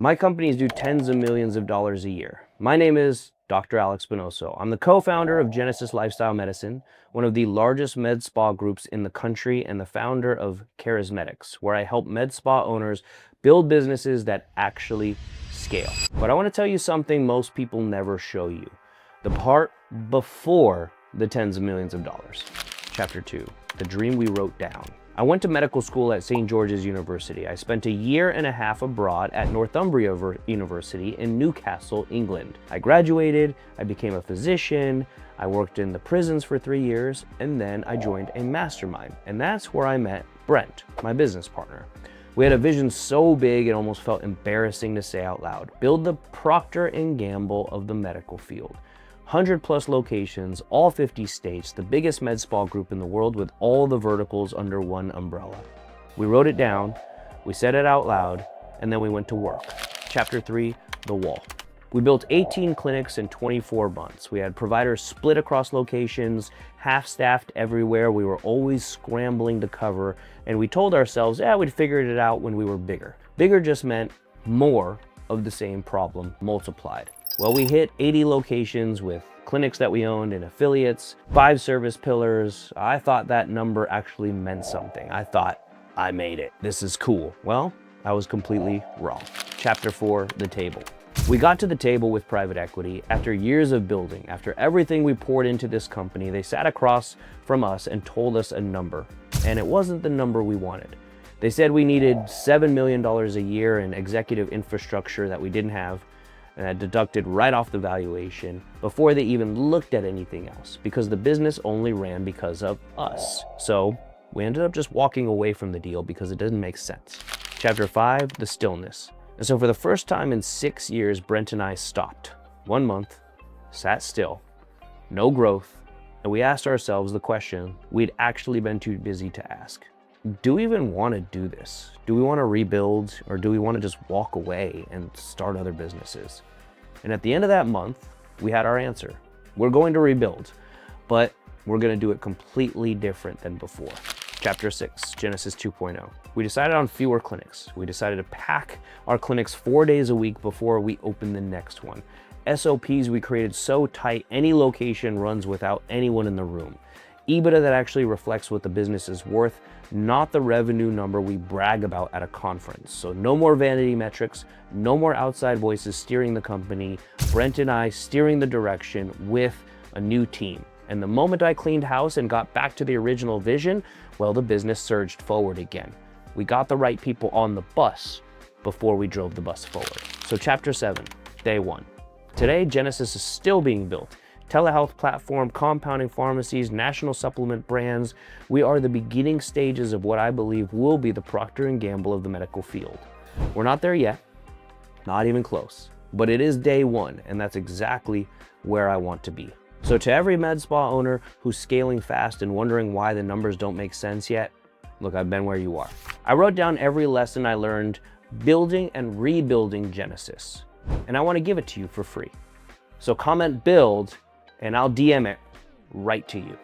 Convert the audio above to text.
My companies do tens of millions of dollars a year. My name is Dr. Alex Spinoso. I'm the co-founder of Genesis Lifestyle Medicine, one of the largest med spa groups in the country, and the founder of Charismetics, where I help med spa owners build businesses that actually scale. But I want to tell you something most people never show you. The part before the tens of millions of dollars. Chapter 2, the dream we wrote down. I went to medical school at St. George's University. I spent a year and a half abroad at Northumbria University in Newcastle, England. I graduated, I became a physician, I worked in the prisons for 3 years, and then I joined a mastermind. And that's where I met Brent, my business partner. We had a vision so big it almost felt embarrassing to say out loud. Build the Procter & Gamble of the medical field. 100+ locations, all 50 states, the biggest med spa group in the world with all the verticals under one umbrella. We wrote it down, we said it out loud, and then we went to work. Chapter 3, the wall. We built 18 clinics in 24 months. We had providers split across locations, half-staffed everywhere. We were always scrambling to cover, and we told ourselves, we'd figured it out when we were bigger. Bigger just meant more of the same problem multiplied. Well, we hit 80 locations with clinics that we owned and affiliates, 5 service pillars. I thought that number actually meant something. I thought, I made it. This is cool. Well, I was completely wrong. Chapter 4, the table. We got to the table with private equity after years of building. After everything we poured into this company, they sat across from us and told us a number. And it wasn't the number we wanted. They said we needed $7 million a year in executive infrastructure that we didn't have, and that deducted right off the valuation before they even looked at anything else, because the business only ran because of us. So we ended up just walking away from the deal because it didn't make sense. Chapter 5, the stillness. And so for the first time in 6 years, Brent and I stopped. 1 month, sat still, no growth, and we asked ourselves the question we'd actually been too busy to ask. Do we even want to do this? Do we want to rebuild, or do we want to just walk away and start other businesses? And at the end of that month, we had our answer. We're going to rebuild, but we're going to do it completely different than before. Chapter 6, Genesis 2.0. We decided on fewer clinics. We decided to pack our clinics 4 days a week before we open the next one. SOPs we created so tight, any location runs without anyone in the room. EBITDA that actually reflects what the business is worth, not the revenue number we brag about at a conference. So no more vanity metrics, no more outside voices steering the company, Brent and I steering the direction with a new team. And the moment I cleaned house and got back to the original vision, well, the business surged forward again. We got the right people on the bus before we drove the bus forward. So chapter 7, day 1. Today, Genesis is still being built. Telehealth platform, compounding pharmacies, national supplement brands. We are the beginning stages of what I believe will be the Procter & Gamble of the medical field. We're not there yet, not even close, but it is day 1, and that's exactly where I want to be. So to every med spa owner who's scaling fast and wondering why the numbers don't make sense yet, look, I've been where you are. I wrote down every lesson I learned building and rebuilding Genesis, and I want to give it to you for free. So comment build, and I'll DM it right to you.